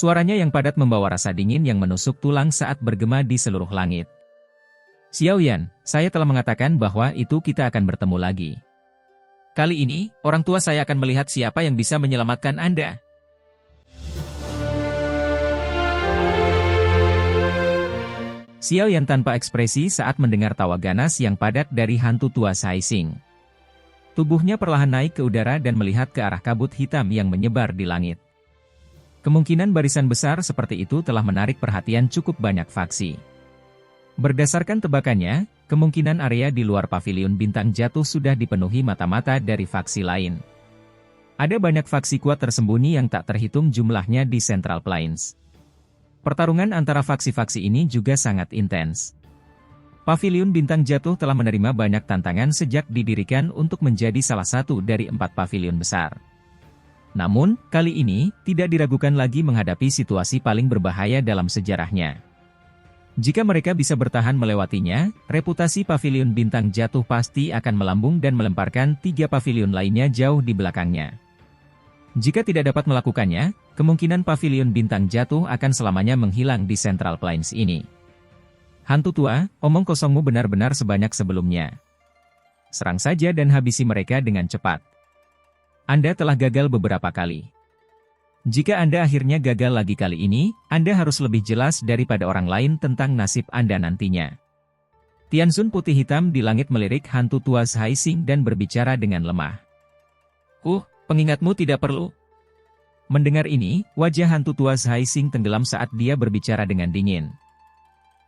Suaranya yang padat membawa rasa dingin yang menusuk tulang saat bergema di seluruh langit. Xiaoyan, saya telah mengatakan bahwa itu kita akan bertemu lagi. Kali ini, orang tua saya akan melihat siapa yang bisa menyelamatkan Anda. Xiaoyan tanpa ekspresi saat mendengar tawa ganas yang padat dari hantu tua Saixing. Tubuhnya perlahan naik ke udara dan melihat ke arah kabut hitam yang menyebar di langit. Kemungkinan barisan besar seperti itu telah menarik perhatian cukup banyak faksi. Berdasarkan tebakannya, kemungkinan area di luar paviliun bintang jatuh sudah dipenuhi mata-mata dari faksi lain. Ada banyak faksi kuat tersembunyi yang tak terhitung jumlahnya di Central Plains. Pertarungan antara faksi-faksi ini juga sangat intens. Paviliun bintang jatuh telah menerima banyak tantangan sejak didirikan untuk menjadi salah satu dari 4 paviliun besar. Namun, kali ini, tidak diragukan lagi menghadapi situasi paling berbahaya dalam sejarahnya. Jika mereka bisa bertahan melewatinya, reputasi paviliun bintang jatuh pasti akan melambung dan melemparkan 3 paviliun lainnya jauh di belakangnya. Jika tidak dapat melakukannya, kemungkinan paviliun bintang jatuh akan selamanya menghilang di Central Plains ini. Hantu tua, omong kosongmu benar-benar sebanyak sebelumnya. Serang saja dan habisi mereka dengan cepat. Anda telah gagal beberapa kali. Jika Anda akhirnya gagal lagi kali ini, Anda harus lebih jelas daripada orang lain tentang nasib Anda nantinya. Tianzun putih hitam di langit melirik hantu tua Saixing dan berbicara dengan lemah. Pengingatmu tidak perlu. Mendengar ini, wajah hantu tua Saixing tenggelam saat dia berbicara dengan dingin.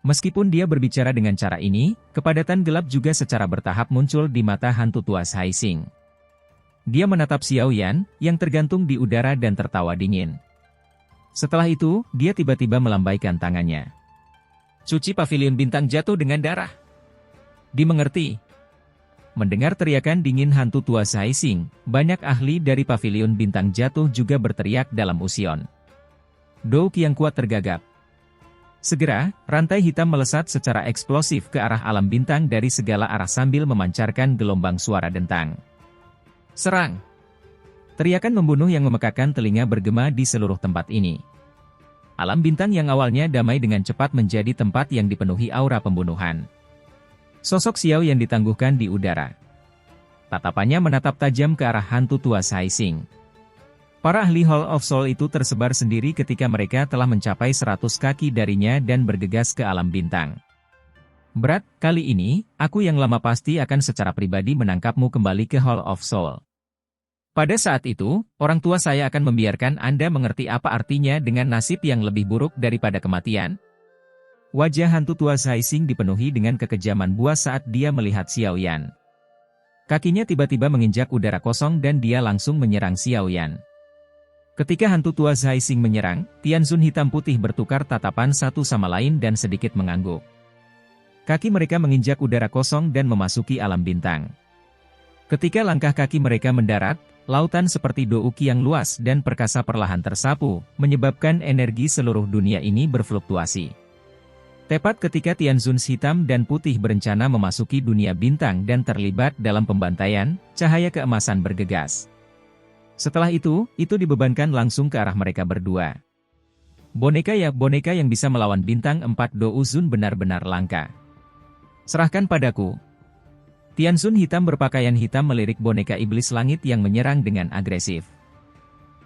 Meskipun dia berbicara dengan cara ini, kepadatan gelap juga secara bertahap muncul di mata hantu tua Saixing. Dia menatap Xiaoyan, yang tergantung di udara dan tertawa dingin. Setelah itu, dia tiba-tiba melambaikan tangannya. Cuci paviliun bintang jatuh dengan darah. Dimengerti. Mendengar teriakan dingin hantu tua Saixing, banyak ahli dari paviliun bintang jatuh juga berteriak dalam usion. Douk yang kuat tergagap. Segera, rantai hitam melesat secara eksplosif ke arah alam bintang dari segala arah sambil memancarkan gelombang suara dentang. Serang! Teriakan membunuh yang memekakan telinga bergema di seluruh tempat ini. Alam bintang yang awalnya damai dengan cepat menjadi tempat yang dipenuhi aura pembunuhan. Sosok Xiao yang ditangguhkan di udara. Tatapannya menatap tajam ke arah hantu tua Saixing. Para ahli Hall of Soul itu tersebar sendiri ketika mereka telah mencapai 100 kaki darinya dan bergegas ke alam bintang. Berat, kali ini, aku yang lama pasti akan secara pribadi menangkapmu kembali ke Hall of Soul. Pada saat itu, orang tua saya akan membiarkan Anda mengerti apa artinya dengan nasib yang lebih buruk daripada kematian. Wajah hantu tua Saixing dipenuhi dengan kekejaman buas saat dia melihat Xiaoyan. Kakinya tiba-tiba menginjak udara kosong dan dia langsung menyerang Xiaoyan. Ketika hantu tua Saixing menyerang, Tianzun hitam putih bertukar tatapan satu sama lain dan sedikit mengangguk. Kaki mereka menginjak udara kosong dan memasuki alam bintang. Ketika langkah kaki mereka mendarat, lautan seperti Douki yang luas dan perkasa perlahan tersapu, menyebabkan energi seluruh dunia ini berfluktuasi. Tepat ketika Tianzun hitam dan putih berencana memasuki dunia bintang dan terlibat dalam pembantaian, cahaya keemasan bergegas. Setelah itu dibebankan langsung ke arah mereka berdua. Boneka yang bisa melawan bintang 4 Douzun benar-benar langka. Serahkan padaku. Tianzun hitam berpakaian hitam melirik boneka iblis langit yang menyerang dengan agresif.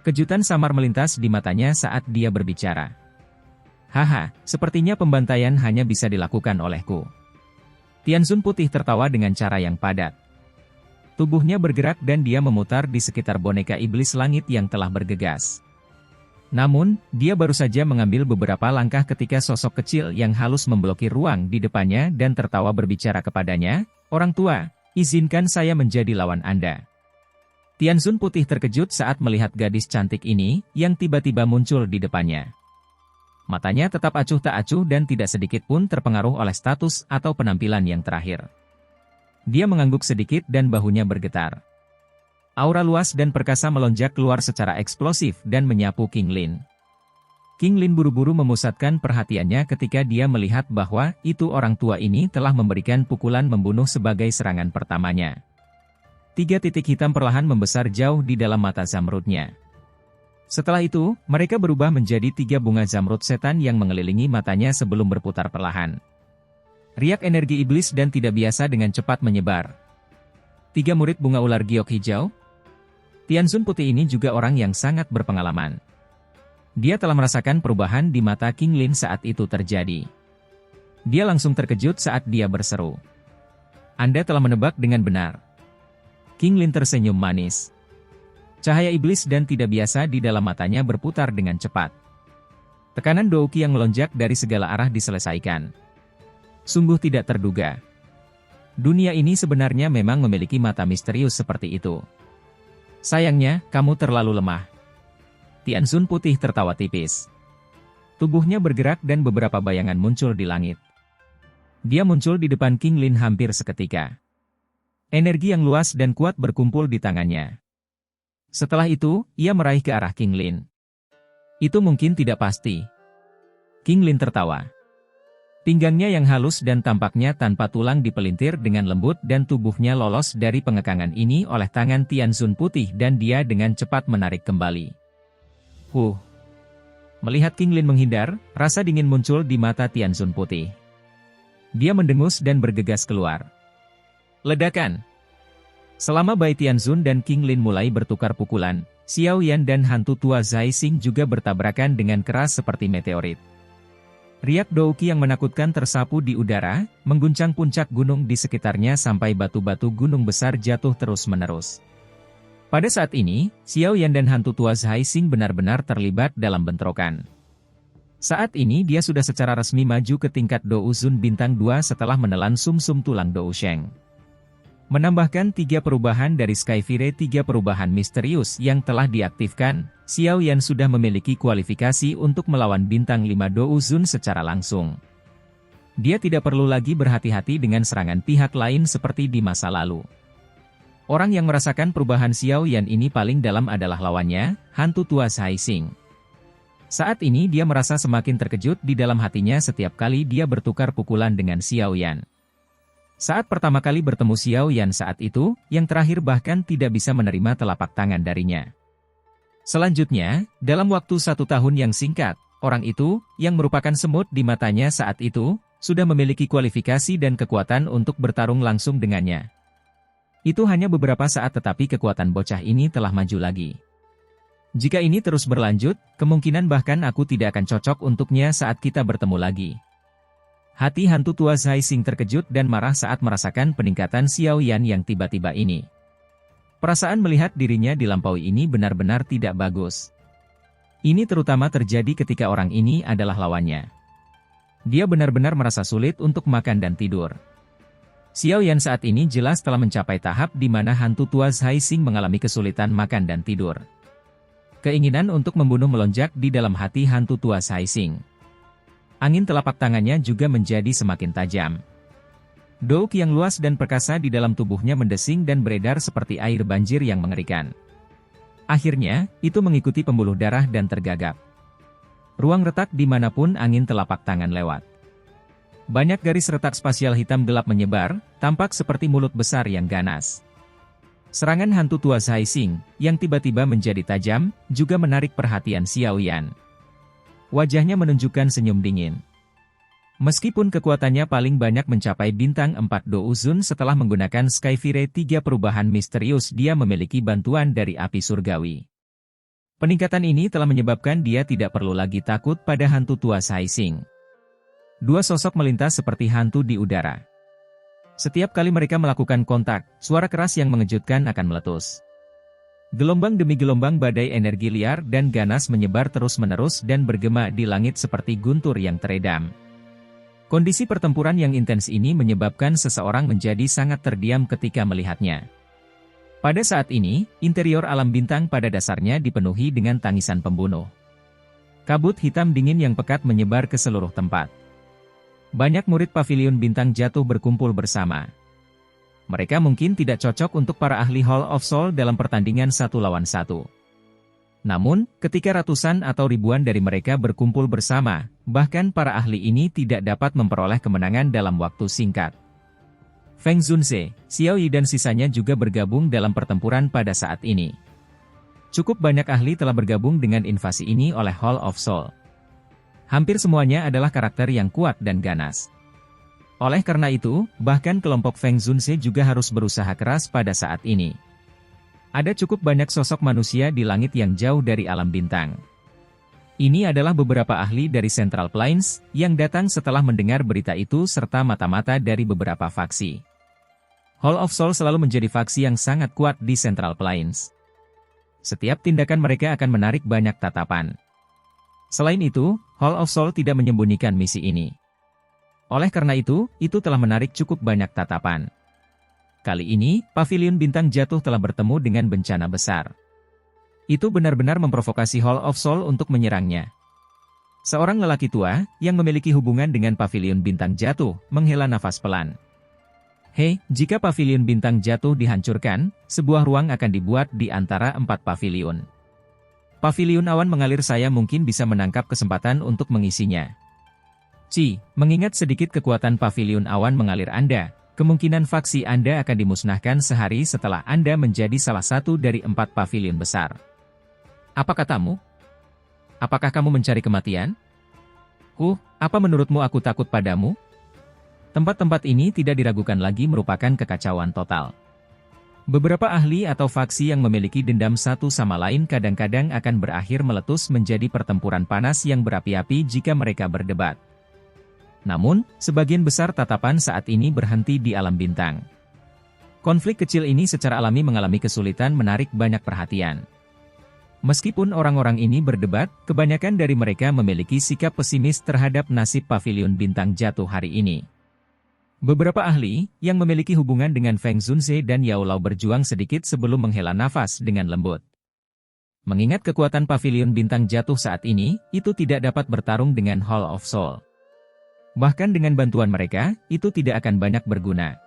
Kejutan samar melintas di matanya saat dia berbicara. Haha, sepertinya pembantaian hanya bisa dilakukan olehku. Tianzun putih tertawa dengan cara yang padat. Tubuhnya bergerak dan dia memutar di sekitar boneka iblis langit yang telah bergegas. Namun, dia baru saja mengambil beberapa langkah ketika sosok kecil yang halus memblokir ruang di depannya dan tertawa berbicara kepadanya, "Orang tua, izinkan saya menjadi lawan Anda." Tianzun putih terkejut saat melihat gadis cantik ini, yang tiba-tiba muncul di depannya. Matanya tetap acuh tak acuh dan tidak sedikit pun terpengaruh oleh status atau penampilan yang terakhir. Dia mengangguk sedikit dan bahunya bergetar. Aura luas dan perkasa melonjak keluar secara eksplosif dan menyapu King Lin. King Lin buru-buru memusatkan perhatiannya ketika dia melihat bahwa itu orang tua ini telah memberikan pukulan membunuh sebagai serangan pertamanya. 3 titik hitam perlahan membesar jauh di dalam mata zamrudnya. Setelah itu, mereka berubah menjadi 3 bunga zamrud setan yang mengelilingi matanya sebelum berputar perlahan. Riak energi iblis dan tidak biasa dengan cepat menyebar. 3 murid bunga ular giok hijau. Tianzun putih ini juga orang yang sangat berpengalaman. Dia telah merasakan perubahan di mata King Lin saat itu terjadi. Dia langsung terkejut saat dia berseru. Anda telah menebak dengan benar. King Lin tersenyum manis. Cahaya iblis dan tidak biasa di dalam matanya berputar dengan cepat. Tekanan Douqi yang melonjak dari segala arah diselesaikan. Sungguh tidak terduga. Dunia ini sebenarnya memang memiliki mata misterius seperti itu. Sayangnya, kamu terlalu lemah. Tianzun putih tertawa tipis. Tubuhnya bergerak dan beberapa bayangan muncul di langit. Dia muncul di depan King Lin hampir seketika. Energi yang luas dan kuat berkumpul di tangannya. Setelah itu, ia meraih ke arah King Lin. Itu mungkin tidak pasti. King Lin tertawa. Pinggangnya yang halus dan tampaknya tanpa tulang dipelintir dengan lembut dan tubuhnya lolos dari pengekangan ini oleh tangan Tianzun putih dan dia dengan cepat menarik kembali. Melihat King Lin menghindar, rasa dingin muncul di mata Tianzun putih. Dia mendengus dan bergegas keluar. Ledakan! Selama Bai Tianzun dan King Lin mulai bertukar pukulan, Xiao Yan dan hantu tua Zai Xing juga bertabrakan dengan keras seperti meteorit. Riak Douqi yang menakutkan tersapu di udara, mengguncang puncak gunung di sekitarnya sampai batu-batu gunung besar jatuh terus-menerus. Pada saat ini, Xiao Yan dan hantu tua Zai Xing benar-benar terlibat dalam bentrokan. Saat ini dia sudah secara resmi maju ke tingkat Douzun bintang 2 setelah menelan sum-sum tulang Dousheng. Menambahkan 3 perubahan dari Skyfire 3 perubahan misterius yang telah diaktifkan, Xiao Yan sudah memiliki kualifikasi untuk melawan bintang 5 Douzun secara langsung. Dia tidak perlu lagi berhati-hati dengan serangan pihak lain seperti di masa lalu. Orang yang merasakan perubahan Xiao Yan ini paling dalam adalah lawannya, hantu tua Zai Xing. Saat ini dia merasa semakin terkejut di dalam hatinya setiap kali dia bertukar pukulan dengan Xiao Yan. Saat pertama kali bertemu Xiao Yan saat itu, yang terakhir bahkan tidak bisa menerima telapak tangan darinya. Selanjutnya, dalam waktu 1 tahun yang singkat, orang itu, yang merupakan semut di matanya saat itu, sudah memiliki kualifikasi dan kekuatan untuk bertarung langsung dengannya. Itu hanya beberapa saat tetapi kekuatan bocah ini telah maju lagi. Jika ini terus berlanjut, kemungkinan bahkan aku tidak akan cocok untuknya saat kita bertemu lagi. Hati hantu tua Zai Xing terkejut dan marah saat merasakan peningkatan Xiao Yan yang tiba-tiba ini. Perasaan melihat dirinya dilampaui ini benar-benar tidak bagus. Ini terutama terjadi ketika orang ini adalah lawannya. Dia benar-benar merasa sulit untuk makan dan tidur. Xiao Yan saat ini jelas telah mencapai tahap di mana hantu tua Zai Xing mengalami kesulitan makan dan tidur. Keinginan untuk membunuh melonjak di dalam hati hantu tua Zai Xing. Angin telapak tangannya juga menjadi semakin tajam. Douqi yang luas dan perkasa di dalam tubuhnya mendesing dan beredar seperti air banjir yang mengerikan. Akhirnya, itu mengikuti pembuluh darah dan tergagap. Ruang retak dimanapun angin telapak tangan lewat. Banyak garis retak spasial hitam gelap menyebar, tampak seperti mulut besar yang ganas. Serangan hantu tua Zai Xing, yang tiba-tiba menjadi tajam, juga menarik perhatian Xiao Yan. Wajahnya menunjukkan senyum dingin. Meskipun kekuatannya paling banyak mencapai bintang 4 Douzun setelah menggunakan Skyfire 3 perubahan misterius, dia memiliki bantuan dari api surgawi. Peningkatan ini telah menyebabkan dia tidak perlu lagi takut pada hantu tua Zai Xing. 2 sosok melintas seperti hantu di udara. Setiap kali mereka melakukan kontak, suara keras yang mengejutkan akan meletus. Gelombang demi gelombang badai energi liar dan ganas menyebar terus-menerus dan bergema di langit seperti guntur yang teredam. Kondisi pertempuran yang intens ini menyebabkan seseorang menjadi sangat terdiam ketika melihatnya. Pada saat ini, interior alam bintang pada dasarnya dipenuhi dengan tangisan pembunuh. Kabut hitam dingin yang pekat menyebar ke seluruh tempat. Banyak murid pavilion bintang jatuh berkumpul bersama. Mereka mungkin tidak cocok untuk para ahli Hall of Soul dalam pertandingan 1 lawan 1. Namun, ketika ratusan atau ribuan dari mereka berkumpul bersama, bahkan para ahli ini tidak dapat memperoleh kemenangan dalam waktu singkat. Feng Zunze, Xiao Yi dan sisanya juga bergabung dalam pertempuran pada saat ini. Cukup banyak ahli telah bergabung dengan invasi ini oleh Hall of Soul. Hampir semuanya adalah karakter yang kuat dan ganas. Oleh karena itu, bahkan kelompok Feng Zunze juga harus berusaha keras pada saat ini. Ada cukup banyak sosok manusia di langit yang jauh dari alam bintang. Ini adalah beberapa ahli dari Central Plains, yang datang setelah mendengar berita itu serta mata-mata dari beberapa faksi. Hall of Soul selalu menjadi faksi yang sangat kuat di Central Plains. Setiap tindakan mereka akan menarik banyak tatapan. Selain itu, Hall of Soul tidak menyembunyikan misi ini. Oleh karena itu telah menarik cukup banyak tatapan. Kali ini, Pavilion Bintang Jatuh telah bertemu dengan bencana besar. Itu benar-benar memprovokasi Hall of Soul untuk menyerangnya. Seorang lelaki tua, yang memiliki hubungan dengan Pavilion Bintang Jatuh, menghela nafas pelan. Hei, jika Pavilion Bintang Jatuh dihancurkan, sebuah ruang akan dibuat di antara 4 pavilion. Pavilion awan mengalir saya mungkin bisa menangkap kesempatan untuk mengisinya. Mengingat sedikit kekuatan Pavilion awan mengalir Anda, kemungkinan faksi Anda akan dimusnahkan sehari setelah Anda menjadi salah satu dari 4 pavilion besar. Apa katamu? Apakah kamu mencari kematian? Apa menurutmu aku takut padamu? Tempat-tempat ini tidak diragukan lagi merupakan kekacauan total. Beberapa ahli atau faksi yang memiliki dendam satu sama lain kadang-kadang akan berakhir meletus menjadi pertempuran panas yang berapi-api jika mereka berdebat. Namun, sebagian besar tatapan saat ini berhenti di alam bintang. Konflik kecil ini secara alami mengalami kesulitan menarik banyak perhatian. Meskipun orang-orang ini berdebat, kebanyakan dari mereka memiliki sikap pesimis terhadap nasib Pavilion Bintang Jatuh hari ini. Beberapa ahli, yang memiliki hubungan dengan Feng Zunze dan Yao Lao berjuang sedikit sebelum menghela nafas dengan lembut. Mengingat kekuatan Pavilion Bintang Jatuh saat ini, itu tidak dapat bertarung dengan Hall of Soul. Bahkan dengan bantuan mereka, itu tidak akan banyak berguna.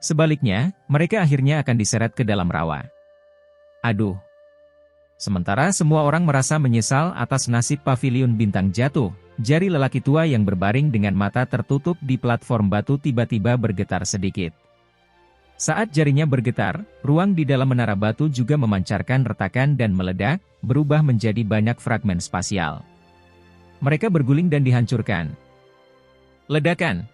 Sebaliknya, mereka akhirnya akan diseret ke dalam rawa. Sementara semua orang merasa menyesal atas nasib Pavilion Bintang Jatuh, jari lelaki tua yang berbaring dengan mata tertutup di platform batu tiba-tiba bergetar sedikit. Saat jarinya bergetar, ruang di dalam menara batu juga memancarkan retakan dan meledak, berubah menjadi banyak fragmen spasial. Mereka berguling dan dihancurkan. Ledakan.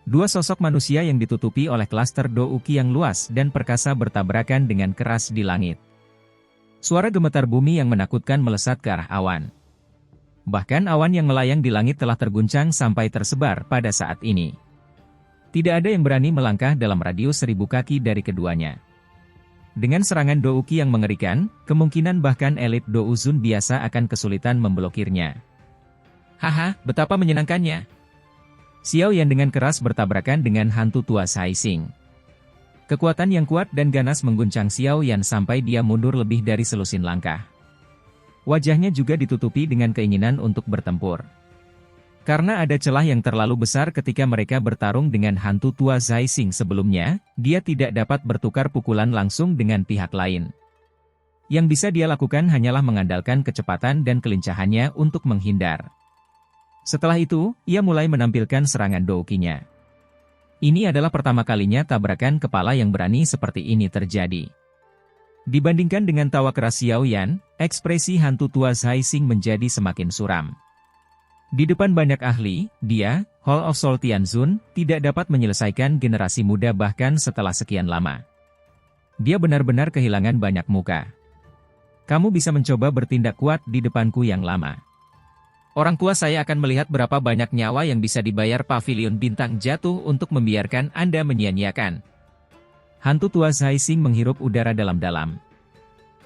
2 sosok manusia yang ditutupi oleh klaster Douki yang luas dan perkasa bertabrakan dengan keras di langit. Suara gemetar bumi yang menakutkan melesat ke arah awan. Bahkan awan yang melayang di langit telah terguncang sampai tersebar pada saat ini. Tidak ada yang berani melangkah dalam radius 1000 kaki dari keduanya. Dengan serangan Douki yang mengerikan, kemungkinan bahkan elit Douzun biasa akan kesulitan memblokirnya. Betapa menyenangkannya! Xiao Yan dengan keras bertabrakan dengan hantu tua Saising. Kekuatan yang kuat dan ganas mengguncang Xiao Yan sampai dia mundur lebih dari selusin langkah. Wajahnya juga ditutupi dengan keinginan untuk bertempur. Karena ada celah yang terlalu besar ketika mereka bertarung dengan hantu tua Saising sebelumnya, dia tidak dapat bertukar pukulan langsung dengan pihak lain. Yang bisa dia lakukan hanyalah mengandalkan kecepatan dan kelincahannya untuk menghindar. Setelah itu, ia mulai menampilkan serangan Douki-nya. Ini adalah pertama kalinya tabrakan kepala yang berani seperti ini terjadi. Dibandingkan dengan tawa keras Xiao Yan, ekspresi hantu tua Saising menjadi semakin suram. Di depan banyak ahli, dia, Hall of Soul Tianzun, tidak dapat menyelesaikan generasi muda bahkan setelah sekian lama. Dia benar-benar kehilangan banyak muka. Kamu bisa mencoba bertindak kuat di depanku yang lama. Orang tua saya akan melihat berapa banyak nyawa yang bisa dibayar Pavilion Bintang Jatuh untuk membiarkan Anda menyia-nyiakan. Hantu tua Saising menghirup udara dalam-dalam.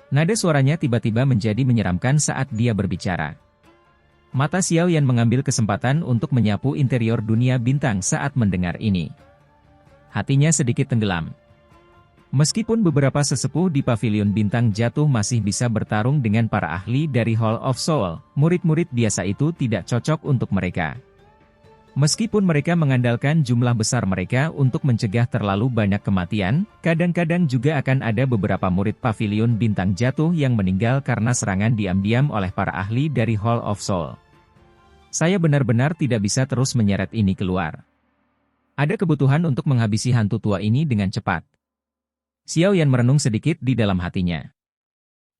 Nada suaranya tiba-tiba menjadi menyeramkan saat dia berbicara. Mata Xiao Yan mengambil kesempatan untuk menyapu interior dunia bintang saat mendengar ini. Hatinya sedikit tenggelam. Meskipun beberapa sesepuh di Pavilion Bintang Jatuh masih bisa bertarung dengan para ahli dari Hall of Soul, murid-murid biasa itu tidak cocok untuk mereka. Meskipun mereka mengandalkan jumlah besar mereka untuk mencegah terlalu banyak kematian, kadang-kadang juga akan ada beberapa murid Pavilion Bintang Jatuh yang meninggal karena serangan diam-diam oleh para ahli dari Hall of Soul. Saya benar-benar tidak bisa terus menyeret ini keluar. Ada kebutuhan untuk menghabisi hantu tua ini dengan cepat. Xiao Yan merenung sedikit di dalam hatinya.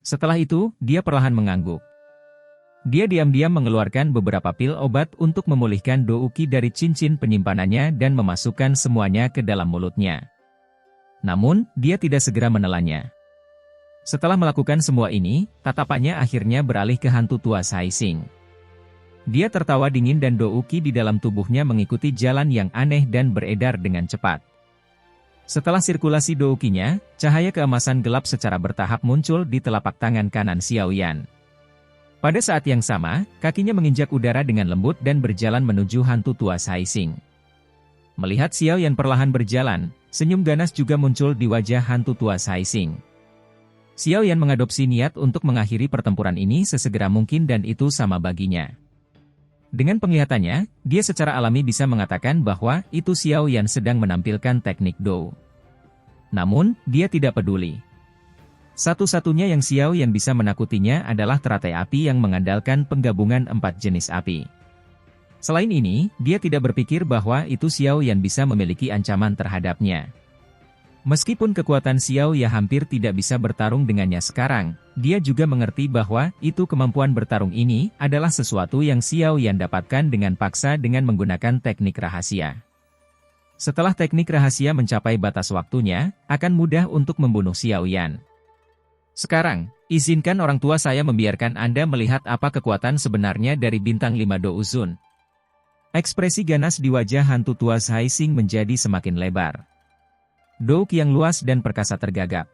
Setelah itu, dia perlahan mengangguk. Dia diam-diam mengeluarkan beberapa pil obat untuk memulihkan Douki dari cincin penyimpanannya dan memasukkan semuanya ke dalam mulutnya. Namun, dia tidak segera menelannya. Setelah melakukan semua ini, tatapannya akhirnya beralih ke hantu tua Saising. Dia tertawa dingin dan Douki di dalam tubuhnya mengikuti jalan yang aneh dan beredar dengan cepat. Setelah sirkulasi Doukinya, cahaya keemasan gelap secara bertahap muncul di telapak tangan kanan Xiaoyan. Pada saat yang sama, kakinya menginjak udara dengan lembut dan berjalan menuju hantu tua Saising. Melihat Xiaoyan perlahan berjalan, senyum ganas juga muncul di wajah hantu tua Saising. Xiaoyan mengadopsi niat untuk mengakhiri pertempuran ini sesegera mungkin dan itu sama baginya. Dengan penglihatannya, dia secara alami bisa mengatakan bahwa itu Xiaoyan sedang menampilkan teknik Dou. Namun, dia tidak peduli. Satu-satunya yang Xiaoyan bisa menakutinya adalah teratai api yang mengandalkan penggabungan 4 jenis api. Selain ini, dia tidak berpikir bahwa itu Xiaoyan bisa memiliki ancaman terhadapnya. Meskipun kekuatan Xiaoyan hampir tidak bisa bertarung dengannya sekarang, dia juga mengerti bahwa itu kemampuan bertarung ini adalah sesuatu yang Xiaoyan dapatkan dengan paksa dengan menggunakan teknik rahasia. Setelah teknik rahasia mencapai batas waktunya, akan mudah untuk membunuh Xiaoyan. Sekarang, izinkan orang tua saya membiarkan Anda melihat apa kekuatan sebenarnya dari bintang 5 Douzun. Ekspresi ganas di wajah hantu tua Saising menjadi semakin lebar. Douk yang luas dan perkasa tergagap.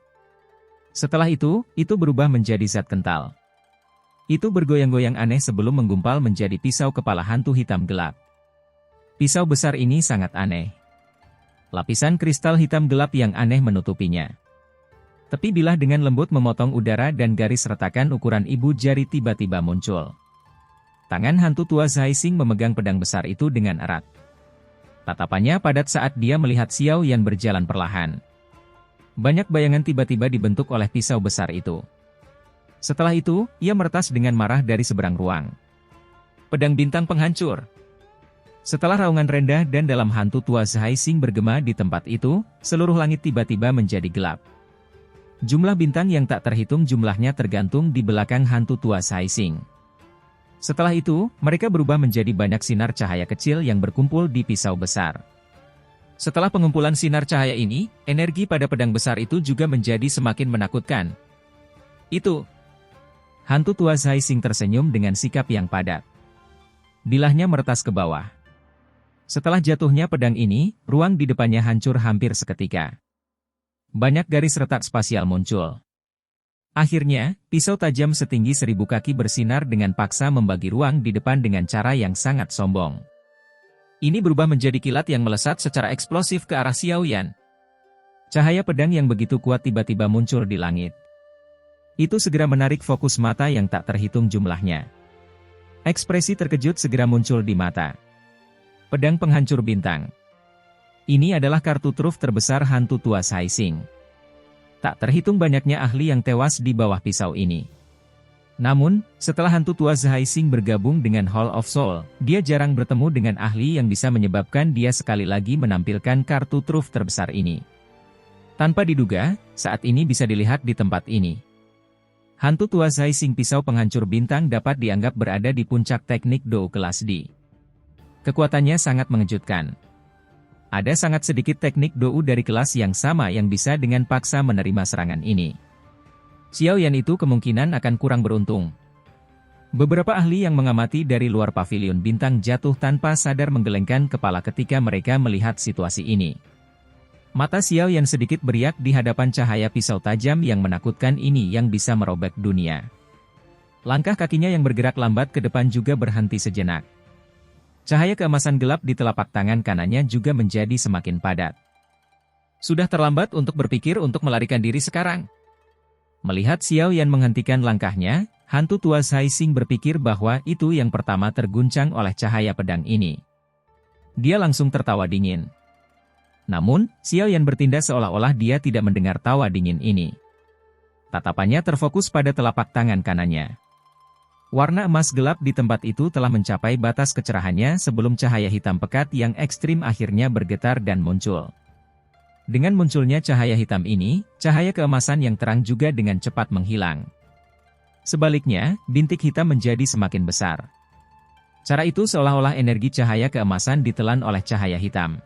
Setelah itu berubah menjadi zat kental. Itu bergoyang-goyang aneh sebelum menggumpal menjadi pisau kepala hantu hitam gelap. Pisau besar ini sangat aneh. Lapisan kristal hitam gelap yang aneh menutupinya. Tepi bilah dengan lembut memotong udara dan garis retakan ukuran ibu jari tiba-tiba muncul. Tangan hantu tua Saising memegang pedang besar itu dengan erat. Tatapannya padat saat dia melihat Xiaoyan berjalan perlahan. Banyak bayangan tiba-tiba dibentuk oleh pisau besar itu. Setelah itu, ia meretas dengan marah dari seberang ruang. Pedang bintang penghancur. Setelah raungan rendah dan dalam hantu tua Saising bergema di tempat itu, seluruh langit tiba-tiba menjadi gelap. Jumlah bintang yang tak terhitung jumlahnya tergantung di belakang hantu tua Saising. Setelah itu, mereka berubah menjadi banyak sinar cahaya kecil yang berkumpul di pisau besar. Setelah pengumpulan sinar cahaya ini, energi pada pedang besar itu juga menjadi semakin menakutkan. Itu. Hantu tua Saising tersenyum dengan sikap yang padat. Bilahnya meretas ke bawah. Setelah jatuhnya pedang ini, ruang di depannya hancur hampir seketika. Banyak garis retak spasial muncul. Akhirnya, pisau tajam setinggi 1000 kaki bersinar dengan paksa membagi ruang di depan dengan cara yang sangat sombong. Ini berubah menjadi kilat yang melesat secara eksplosif ke arah Xiaoyan. Cahaya pedang yang begitu kuat tiba-tiba muncul di langit. Itu segera menarik fokus mata yang tak terhitung jumlahnya. Ekspresi terkejut segera muncul di mata. Pedang penghancur bintang. Ini adalah kartu truf terbesar hantu tua Saising. Tak terhitung banyaknya ahli yang tewas di bawah pisau ini. Namun, setelah hantu tua Saising bergabung dengan Hall of Soul, dia jarang bertemu dengan ahli yang bisa menyebabkan dia sekali lagi menampilkan kartu truf terbesar ini. Tanpa diduga, saat ini bisa dilihat di tempat ini. Hantu tua Saising pisau penghancur bintang dapat dianggap berada di puncak teknik Dou kelas D. Kekuatannya sangat mengejutkan. Ada sangat sedikit teknik Dou dari kelas yang sama yang bisa dengan paksa menerima serangan ini. Xiaoyan itu kemungkinan akan kurang beruntung. Beberapa ahli yang mengamati dari luar pavilion bintang jatuh tanpa sadar menggelengkan kepala ketika mereka melihat situasi ini. Mata Xiaoyan sedikit beriak di hadapan cahaya pisau tajam yang menakutkan ini yang bisa merobek dunia. Langkah kakinya yang bergerak lambat ke depan juga berhenti sejenak. Cahaya keemasan gelap di telapak tangan kanannya juga menjadi semakin padat. Sudah terlambat untuk berpikir untuk melarikan diri sekarang. Melihat Xiaoyan menghentikan langkahnya, hantu tua Saising berpikir bahwa itu yang pertama terguncang oleh cahaya pedang ini. Dia langsung tertawa dingin. Namun, Xiaoyan bertindak seolah-olah dia tidak mendengar tawa dingin ini. Tatapannya terfokus pada telapak tangan kanannya. Warna emas gelap di tempat itu telah mencapai batas kecerahannya sebelum cahaya hitam pekat yang ekstrim akhirnya bergetar dan muncul. Dengan munculnya cahaya hitam ini, cahaya keemasan yang terang juga dengan cepat menghilang. Sebaliknya, bintik hitam menjadi semakin besar. Cara itu seolah-olah energi cahaya keemasan ditelan oleh cahaya hitam.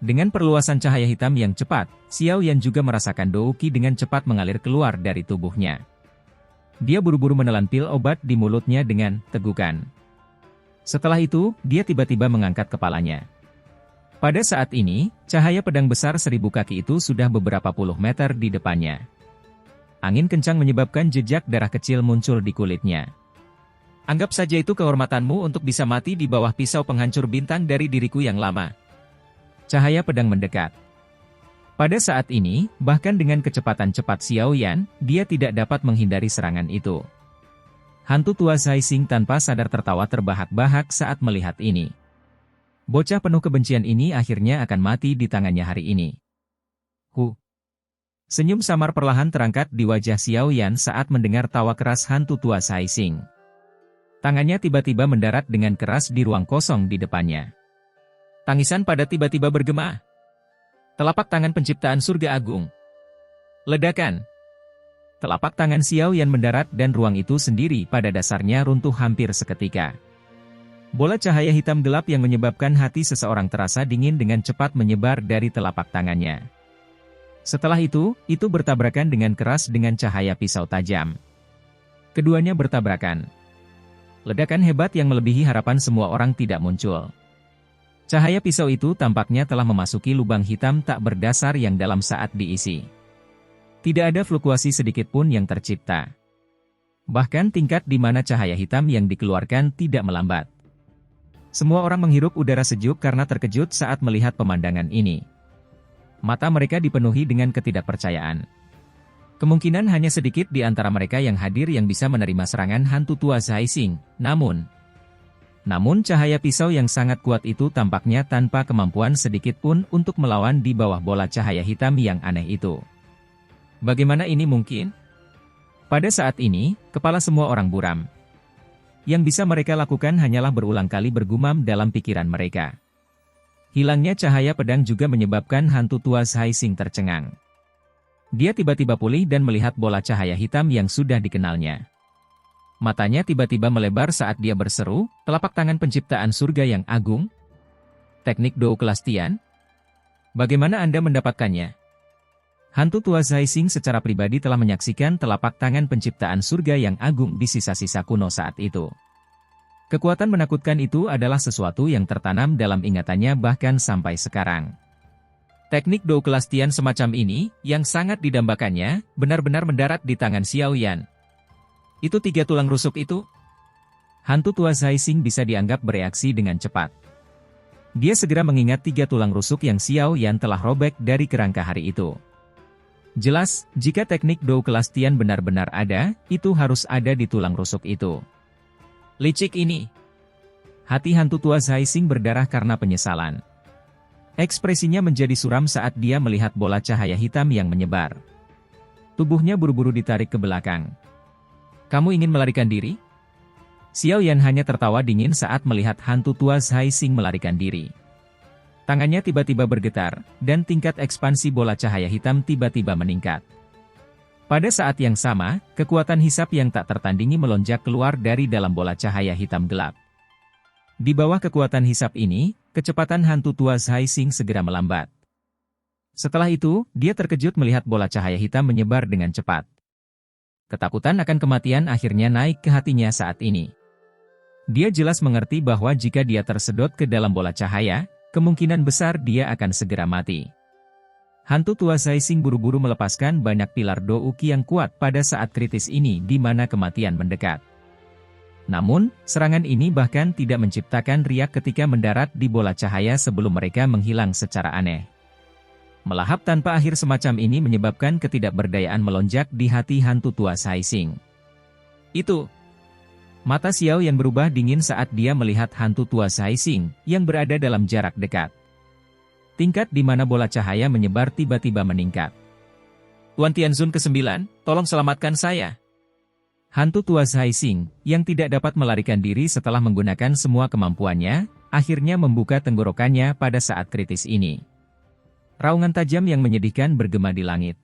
Dengan perluasan cahaya hitam yang cepat, Xiao Yan juga merasakan Dou Qi dengan cepat mengalir keluar dari tubuhnya. Dia buru-buru menelan pil obat di mulutnya dengan tegukan. Setelah itu, dia tiba-tiba mengangkat kepalanya. Pada saat ini, cahaya pedang besar 1000 kaki itu sudah beberapa puluh meter di depannya. Angin kencang menyebabkan jejak darah kecil muncul di kulitnya. Anggap saja itu kehormatanmu untuk bisa mati di bawah pisau penghancur bintang dari diriku yang lama. Cahaya pedang mendekat. Pada saat ini, bahkan dengan kecepatan cepat Xiao Yan, dia tidak dapat menghindari serangan itu. Hantu tua Zai Xing tanpa sadar tertawa terbahak-bahak saat melihat ini. Bocah penuh kebencian ini akhirnya akan mati di tangannya hari ini. Senyum samar perlahan terangkat di wajah Xiao Yan saat mendengar tawa keras hantu tua Zai Xing. Tangannya tiba-tiba mendarat dengan keras di ruang kosong di depannya. Tangisan pada tiba-tiba bergema. Telapak tangan penciptaan surga agung. Ledakan. Telapak tangan Xiao Yan mendarat dan ruang itu sendiri pada dasarnya runtuh hampir seketika. Bola cahaya hitam gelap yang menyebabkan hati seseorang terasa dingin dengan cepat menyebar dari telapak tangannya. Setelah itu bertabrakan dengan keras dengan cahaya pisau tajam. Keduanya bertabrakan. Ledakan hebat yang melebihi harapan semua orang tidak muncul. Cahaya pisau itu tampaknya telah memasuki lubang hitam tak berdasar yang dalam saat diisi. Tidak ada fluktuasi sedikit pun yang tercipta. Bahkan tingkat di mana cahaya hitam yang dikeluarkan tidak melambat. Semua orang menghirup udara sejuk karena terkejut saat melihat pemandangan ini. Mata mereka dipenuhi dengan ketidakpercayaan. Kemungkinan hanya sedikit di antara mereka yang hadir yang bisa menerima serangan hantu tua Zai Xing, namun cahaya pisau yang sangat kuat itu tampaknya tanpa kemampuan sedikit pun untuk melawan di bawah bola cahaya hitam yang aneh itu. Bagaimana ini mungkin? Pada saat ini, kepala semua orang buram. Yang bisa mereka lakukan hanyalah berulang kali bergumam dalam pikiran mereka. Hilangnya cahaya pedang juga menyebabkan hantu tua Zai Xing tercengang. Dia tiba-tiba pulih dan melihat bola cahaya hitam yang sudah dikenalnya. Matanya tiba-tiba melebar saat dia berseru, telapak tangan penciptaan surga yang agung. Teknik Dou kelas Tian? Bagaimana Anda mendapatkannya? Hantu tua Zai Xing secara pribadi telah menyaksikan telapak tangan penciptaan surga yang agung di sisa-sisa kuno saat itu. Kekuatan menakutkan itu adalah sesuatu yang tertanam dalam ingatannya bahkan sampai sekarang. Teknik Dou kelas Tian semacam ini, yang sangat didambakannya, benar-benar mendarat di tangan Xiao Yan. Itu 3 tulang rusuk itu? Hantu tua Zai Xing bisa dianggap bereaksi dengan cepat. Dia segera mengingat 3 tulang rusuk yang Xiao Yan telah robek dari kerangka hari itu. Jelas, jika teknik Dou kelas Tian benar-benar ada, itu harus ada di tulang rusuk itu. Licik ini. Hati hantu tua Zai Xing berdarah karena penyesalan. Ekspresinya menjadi suram saat dia melihat bola cahaya hitam yang menyebar. Tubuhnya buru-buru ditarik ke belakang. Kamu ingin melarikan diri? Xiao Yan hanya tertawa dingin saat melihat hantu tua Zai Xing melarikan diri. Tangannya tiba-tiba bergetar, dan tingkat ekspansi bola cahaya hitam tiba-tiba meningkat. Pada saat yang sama, kekuatan hisap yang tak tertandingi melonjak keluar dari dalam bola cahaya hitam gelap. Di bawah kekuatan hisap ini, kecepatan hantu tua Zai Xing segera melambat. Setelah itu, dia terkejut melihat bola cahaya hitam menyebar dengan cepat. Ketakutan akan kematian akhirnya naik ke hatinya saat ini. Dia jelas mengerti bahwa jika dia tersedot ke dalam bola cahaya, kemungkinan besar dia akan segera mati. Hantu tua Zai Xing buru-buru melepaskan banyak pilar Dou Qi yang kuat pada saat kritis ini di mana kematian mendekat. Namun, serangan ini bahkan tidak menciptakan riak ketika mendarat di bola cahaya sebelum mereka menghilang secara aneh. Melahap tanpa akhir semacam ini menyebabkan ketidakberdayaan melonjak di hati hantu tua Zai Xing. Itu. Mata Xiao Yan berubah dingin saat dia melihat hantu tua Zai Xing yang berada dalam jarak dekat. Tingkat di mana bola cahaya menyebar tiba-tiba meningkat. Tuan Tianzun ke-9, tolong selamatkan saya. Hantu tua Zai Xing, yang tidak dapat melarikan diri setelah menggunakan semua kemampuannya, akhirnya membuka tenggorokannya pada saat kritis ini. Raungan tajam yang menyedihkan bergema di langit.